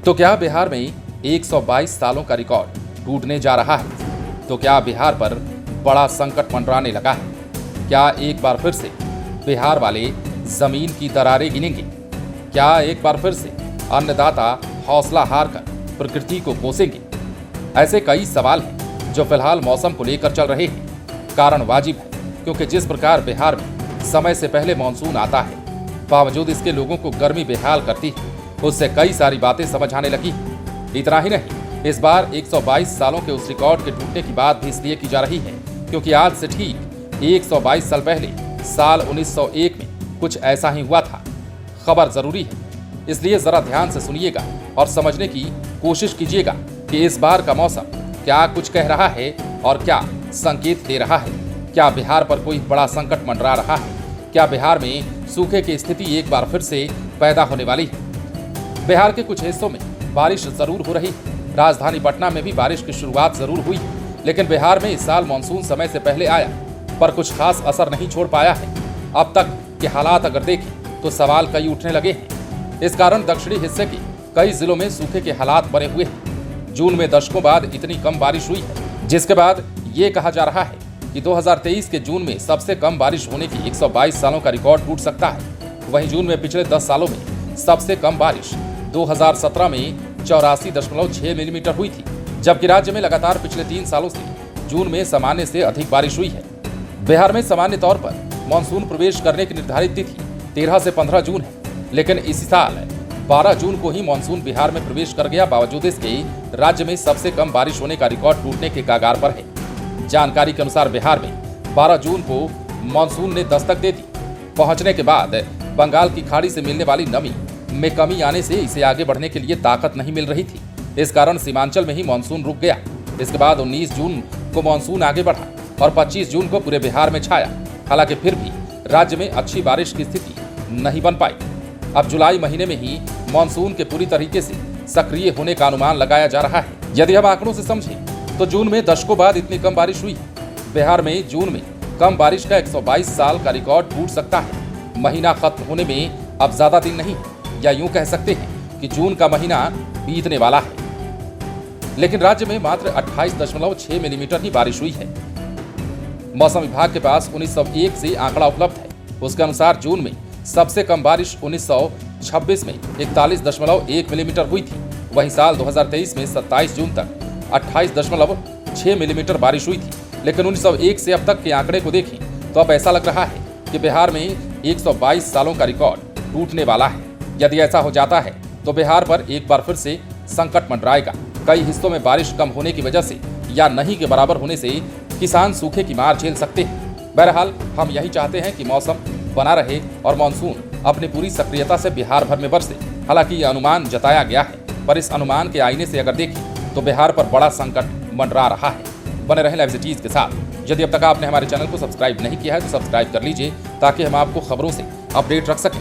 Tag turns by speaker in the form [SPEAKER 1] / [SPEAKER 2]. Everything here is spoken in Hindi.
[SPEAKER 1] तो क्या बिहार में 122 सालों का रिकॉर्ड टूटने जा रहा है? तो क्या बिहार पर बड़ा संकट मंडराने लगा है? क्या एक बार फिर से बिहार वाले जमीन की दरारें गिनेंगे? क्या एक बार फिर से अन्नदाता हौसला हार कर प्रकृति को कोसेंगे? ऐसे कई सवाल हैं जो फिलहाल मौसम को लेकर चल रहे हैं। कारण वाजिब है, क्योंकि जिस प्रकार बिहार में समय से पहले मानसून आता है, बावजूद इसके लोगों को गर्मी बेहाल करती है, उससे कई सारी बातें समझ आने लगी हैं। इतना ही नहीं, इस बार 122 सालों के उस रिकॉर्ड के टूटने की बात भी इसलिए की जा रही है क्योंकि आज से ठीक 122 साल पहले साल 1901 में कुछ ऐसा ही हुआ था। खबर जरूरी है, इसलिए जरा ध्यान से सुनिएगा और समझने की कोशिश कीजिएगा कि इस बार का मौसम क्या कुछ कह रहा है और क्या संकेत दे रहा है। क्या बिहार पर कोई बड़ा संकट मंडरा रहा है? क्या बिहार में सूखे की स्थिति एक बार फिर से पैदा होने वाली है? बिहार के कुछ हिस्सों में बारिश जरूर हो रही है, राजधानी पटना में भी बारिश की शुरुआत जरूर हुई है, लेकिन बिहार में इस साल मानसून समय से पहले आया पर कुछ खास असर नहीं छोड़ पाया है। अब तक के हालात अगर देखें तो सवाल कई उठने लगे हैं। इस कारण दक्षिणी हिस्से के कई जिलों में सूखे के हालात बने हुए हैं। जून में दशकों बाद इतनी कम बारिश हुई है, जिसके बाद ये कहा जा रहा है कि 2023 के जून में सबसे कम बारिश होने की 122 सालों का रिकॉर्ड टूट सकता है। वहीं जून में पिछले 10 सालों में सबसे कम बारिश 2017 में 84.6 मिलीमीटर हुई थी, जबकि राज्य में लगातार पिछले 3 सालों से जून में सामान्य से अधिक बारिश हुई है। बिहार में सामान्य तौर पर मानसून प्रवेश करने की निर्धारित तिथि 13 से 15 जून है, लेकिन इसी साल 12 जून को ही मानसून बिहार में प्रवेश कर गया। बावजूद इसके राज्य में सबसे कम बारिश होने का रिकॉर्ड टूटने के कगार पर है। जानकारी के अनुसार बिहार में 12 जून को मानसून ने दस्तक दे दी। पहुंचने के बाद बंगाल की खाड़ी से मिलने वाली नमी में कमी आने से इसे आगे बढ़ने के लिए ताकत नहीं मिल रही थी। इस कारण सीमांचल में ही मानसून रुक गया। इसके बाद 19 जून को मानसून आगे बढ़ा और 25 जून को पूरे बिहार में छाया। हालांकि फिर भी राज्य में अच्छी बारिश की स्थिति नहीं बन पाई। अब जुलाई महीने में ही मानसून के पूरी तरीके से सक्रिय होने का अनुमान लगाया जा रहा है। यदि हम आंकड़ों से समझें तो जून में दशकों बाद इतनी कम बारिश हुई। बिहार में जून में कम बारिश का 122 साल का रिकॉर्ड टूट सकता है। महीना खत्म होने में अब ज्यादा दिन नहीं, या यूं कह सकते हैं कि जून का महीना बीतने वाला है, लेकिन राज्य में मात्र 28.6 मिलीमीटर ही बारिश हुई है। मौसम विभाग के पास 1901 से आंकड़ा उपलब्ध है। उसके अनुसार जून में सबसे कम बारिश 1926 में 41.1 मिलीमीटर हुई थी। वहीं साल 2023 में 27 जून तक 28.6 मिलीमीटर बारिश हुई थी। लेकिन 1901 से अब तक के आंकड़े को देखें तो अब ऐसा लग रहा है कि बिहार में 122 सालों का रिकॉर्ड टूटने वाला है। यदि ऐसा हो जाता है तो बिहार पर एक बार फिर से संकट मंडराएगा। कई हिस्सों में बारिश कम होने की वजह से या नहीं के बराबर होने से किसान सूखे की मार झेल सकते हैं। बहरहाल हम यही चाहते हैं कि मौसम बना रहे और मानसून अपनी पूरी सक्रियता से बिहार भर में बरसे। हालांकि यह अनुमान जताया गया है, पर इस अनुमान के आईने से अगर देखें तो बिहार पर बड़ा संकट मंडरा रहा है। बने रहें लाइव सिटीज के साथ। यदि अब तक आपने हमारे चैनल को सब्सक्राइब नहीं किया है तो सब्सक्राइब कर लीजिए, ताकि हम आपको खबरों से अपडेट रख सकें।